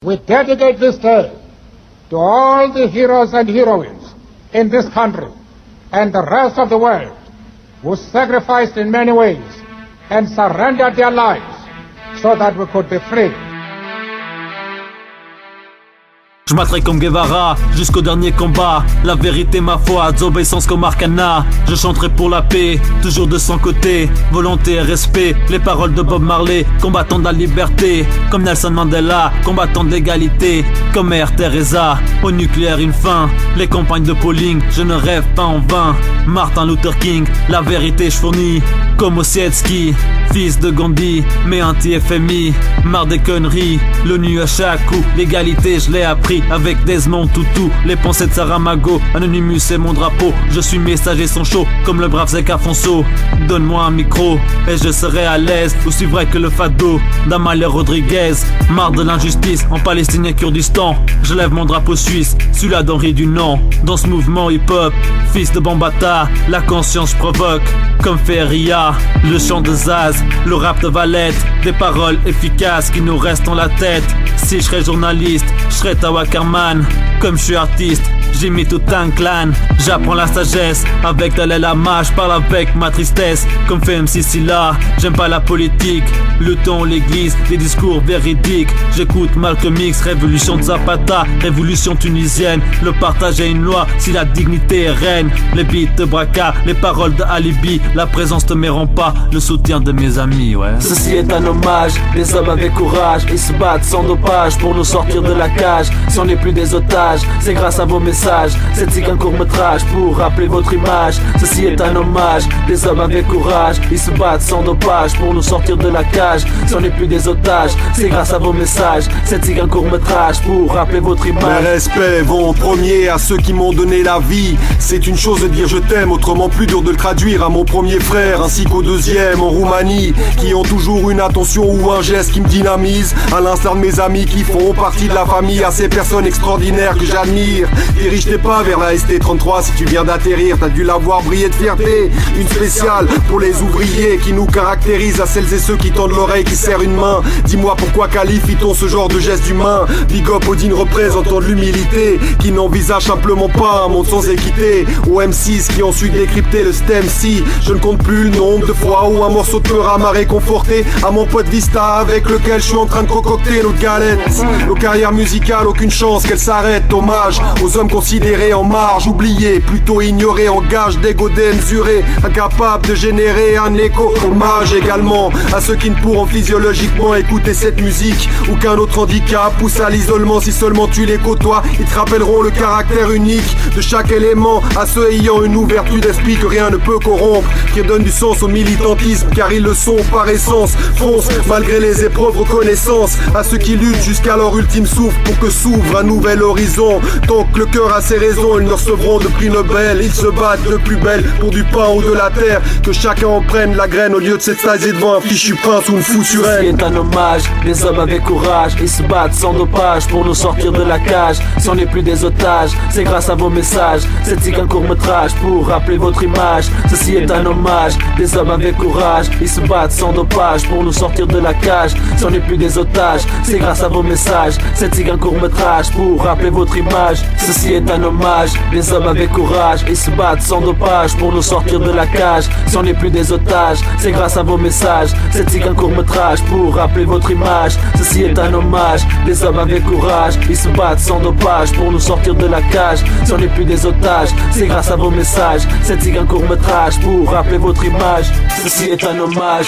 We dedicate this day to all the heroes and heroines in this country and the rest of the world who sacrificed in many ways and surrendered their lives so that we could be free. Je m'attrape comme Guevara jusqu'au dernier combat. La vérité, ma foi, désobéissance comme Arcana. Je chanterai pour la paix, toujours de son côté. Volonté et respect, les paroles de Bob Marley. Combattant de la liberté, comme Nelson Mandela. Combattant de l'égalité, comme Mère Teresa. Au nucléaire une fin, les campagnes de polling. Je ne rêve pas en vain. Martin Luther King, la vérité je fournis. Comme Ossietzky, fils de Gandhi, mais anti-FMI. Marre des conneries, l'ONU à chaque coup. L'égalité je l'ai appris avec Desmond Tutu. Les pensées de Saramago, Anonymous c'est mon drapeau. Je suis messager sans chaud, comme le brave Zek Afonso. Donne-moi un micro, et je serai à l'aise. Aussi vrai que le fado d'Amalia Rodriguez. Marre de l'injustice en Palestine et Kurdistan. Je lève mon drapeau suisse, celui-là d'Henri Dunant. Dans ce mouvement hip-hop, fils de Bambata, la conscience provoque, comme fait Ria. Le chant de Zaz, le rap de Valette. Des paroles efficaces qui nous restent dans la tête. Si je serais journaliste, je serais Tawakarman. Comme je suis artiste, j'ai mis tout un clan. J'apprends la sagesse avec Dalai Lama. Je parle avec ma tristesse comme fait MC Silla. J'aime pas la politique, le ton, l'église, les discours véridiques. J'écoute Malcolm X, révolution de Zapata, révolution tunisienne. Le partage est une loi si la dignité est reine. Les beats de Braka, les paroles de Alibi. La présence de mes remparts, le soutien de mes amis, ouais. Ceci est un hommage, les hommes avec courage. Ils se battent sans dopage pour nous sortir de la cage. Si on n'est plus des otages, c'est grâce à vos messages. C'est qu'un court-métrage pour rappeler votre image. Ceci est un hommage, les hommes avec courage. Ils se battent sans dopage pour nous sortir de la cage. Si on n'est plus des otages, c'est grâce à vos messages. C'est qu'un court-métrage pour rappeler votre image. Mes respects vont en premier à ceux qui m'ont donné la vie. C'est une chose de dire je t'aime, autrement plus dur de le traduire. À mon premier frère ainsi qu'au deuxième en Roumanie, qui ont toujours une attention ou un geste qui me dynamise. À l'instar de mes amis qui font partie de la famille, à ces personnes extraordinaires que j'admire. Dirige tes pas vers la ST33 si tu viens d'atterrir. T'as dû la voir briller de fierté. Une spéciale pour les ouvriers qui nous caractérisent. À celles et ceux qui tendent l'oreille, qui serrent une main. Dis-moi pourquoi qualifie-t-on ce genre de geste humain? Big up aux dignes représentants de l'humilité, qui n'envisagent simplement pas un monde sans équité. Aux M6 qui ont su décrypter le stem. Si je ne compte plus le nombre de fois où un morceau de peur m'a réconforté. À mon pote Vista avec lequel je suis en train de concocter notre galette. Nos carrières musicales, aucune chance qu'elles s'arrêtent. Hommage aux hommes considérés en marge, oubliés, plutôt ignorés, en gage d'ego démesuré, incapables de générer un écho. Hommage également à ceux qui ne pourront physiologiquement écouter cette musique, ou qu'un autre handicap pousse à l'isolement. Si seulement tu les côtoies, ils te rappelleront le caractère unique de chaque élément. À ceux ayant une ouverture d'esprit que rien ne peut corrompre, qui donnent du sens au militantisme car ils le sont par essence. Fonce malgré les épreuves, reconnaissance à ceux qui luttent jusqu'à leur ultime souffle pour que s'ouvre un nouvel horizon. Tant que le cœur a ses raisons, ils ne recevront de prix Nobel. Ils se battent de plus belle pour du pain ou de la terre. Que chacun en prenne la graine au lieu de s'extasier devant un fichu prince ou une foutue reine. Ceci est un hommage, les hommes avec courage. Ils se battent sans dopage pour nous sortir de la cage. Si on n'est plus des otages, c'est grâce à vos messages. C'est qu'un court-métrage pour rappeler votre image. Ceci est un hommage, les hommes avec courage. Ils se battent sans dopage pour nous sortir de la cage. Si on n'est plus des otages, c'est grâce à vos messages. C'est qu'un court-métrage pour rappeler votre image. Ceci est un hommage, les hommes avec courage. Ils se battent sans dopage pour nous sortir de la cage. Si on n'est plus des otages, c'est grâce à vos messages. C'est qu'un court-métrage pour rappeler votre image. Ceci est un hommage, les hommes avec courage. Ils se battent sans dopage pour nous sortir de la cage. Si on n'est plus des otages, c'est grâce à vos messages. C'est qu'un court-métrage pour rappeler votre image. Ceci est un hommage.